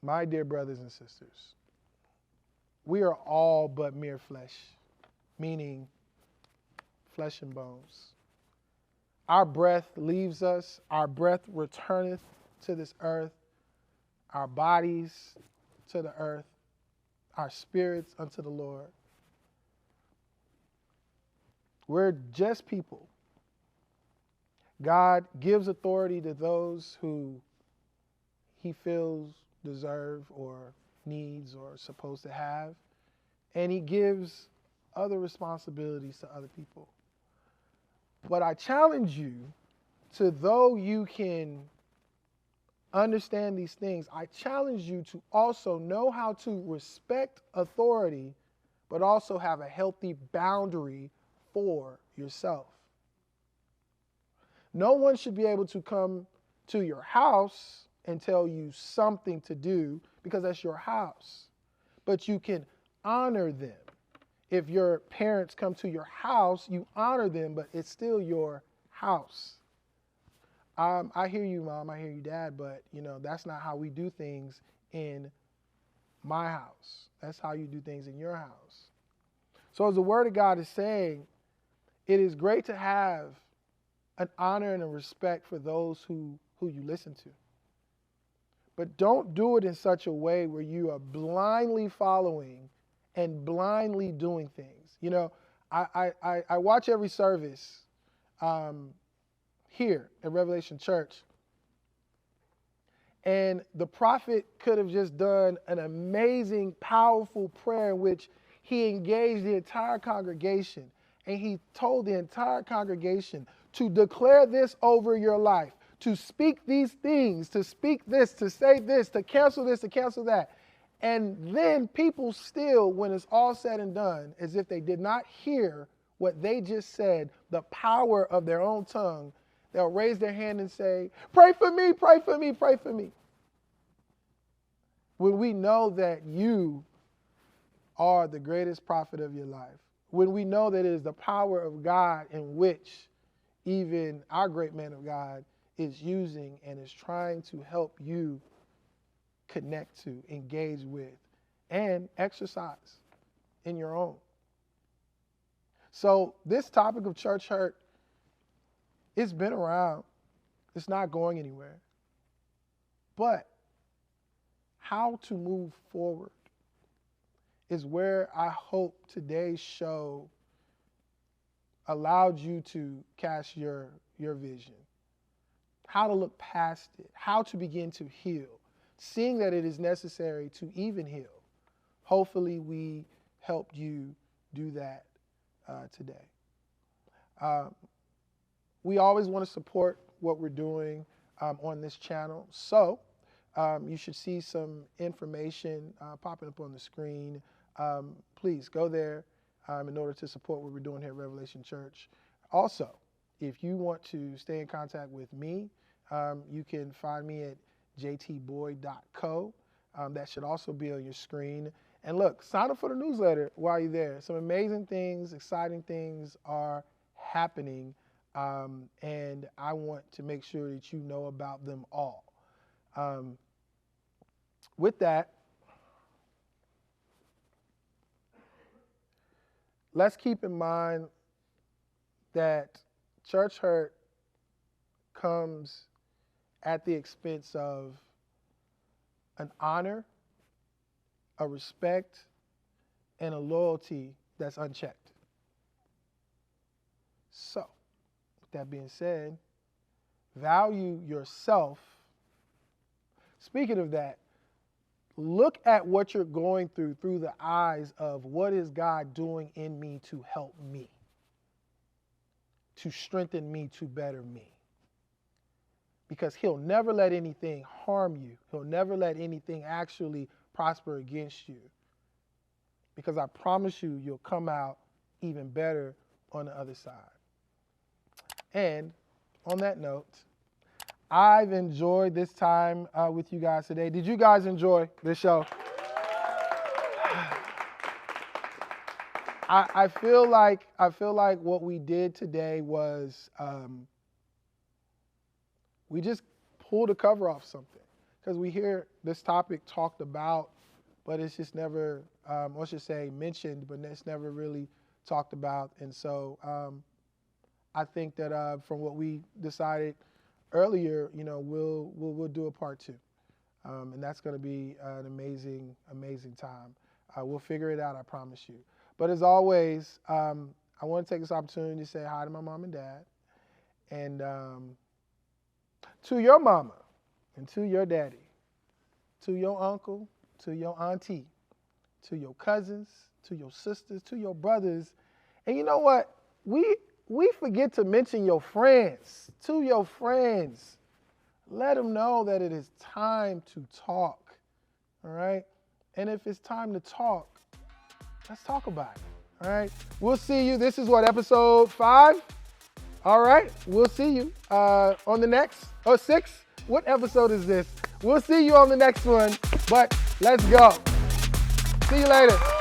My dear brothers and sisters, we are all but mere flesh, meaning flesh and bones. Our breath leaves us, our breath returneth to this earth, our bodies to the earth, our spirits unto the Lord. We're just people. God gives authority to those who he feels deserve or needs or supposed to have, and he gives other responsibilities to other people. But I challenge you to, though you can understand these things, I challenge you to also know how to respect authority, but also have a healthy boundary for yourself. No one should be able to come to your house and tell you something to do because that's your house. But you can honor them. If your parents come to your house, you honor them, but it's still your house. I hear you, Mom. I hear you, Dad, but that's not how we do things in my house. That's how you do things in your house. So as the Word of God is saying, it is great to have an honor and a respect for those who you listen to. But don't do it in such a way where you are blindly following and blindly doing things. I watch every service here at Revelation Church, and the prophet could have just done an amazing, powerful prayer in which he engaged the entire congregation, and he told the entire congregation to declare this over your life, to speak these things, to speak this, to say this, to cancel this, to cancel that. And then people still, when it's all said and done, as if they did not hear what they just said, the power of their own tongue, they'll raise their hand and say, pray for me, pray for me, pray for me. When we know that you are the greatest prophet of your life, when we know that it is the power of God in which even our great man of God is using and is trying to help you connect to, engage with, and exercise in your own. So this topic of church hurt, it's been around. It's not going anywhere. But how to move forward is where I hope today's show allowed you to cast your vision. How to look past it, how to begin to heal, seeing that it is necessary to even heal. Hopefully we helped you do that today. We always want to support what we're doing. on this channel. So you should see some information popping up on the screen. Please go there in order to support what we're doing here at Revelation Church. Also, if you want to stay in contact with me, you can find me at jtboyd.co. That should also be on your screen. And look, sign up for the newsletter while you're there. Some amazing things, exciting things are happening, and I want to make sure that you know about them all. With that, let's keep in mind that church hurt comes at the expense of an honor, a respect, and a loyalty that's unchecked. So, with that being said, value yourself. Speaking of that, look at what you're going through the eyes of what is God doing in me to help me, to strengthen me, to better me. Because he'll never let anything harm you. He'll never let anything actually prosper against you. Because I promise you, you'll come out even better on the other side. And on that note, I've enjoyed this time with you guys today. Did you guys enjoy this show? I feel like what we did today was we just pulled the cover off something, because we hear this topic talked about, but it's just never, let's just say mentioned, but it's never really talked about. And so I think that from what we decided earlier, we'll do a part 2, and that's going to be an amazing time. We'll figure it out, I promise you. But as always, I want to take this opportunity to say hi to my mom and dad, and to your mama, and to your daddy, to your uncle, to your auntie, to your cousins, to your sisters, to your brothers. And you know what? We forget to mention your friends. To your friends. Let them know that it is time to talk. All right? And if it's time to talk, let's talk about it. All right? We'll see you. This is what, episode 5? All right? We'll see you on the next, or 6? What episode is this? We'll see you on the next one, but let's go. See you later.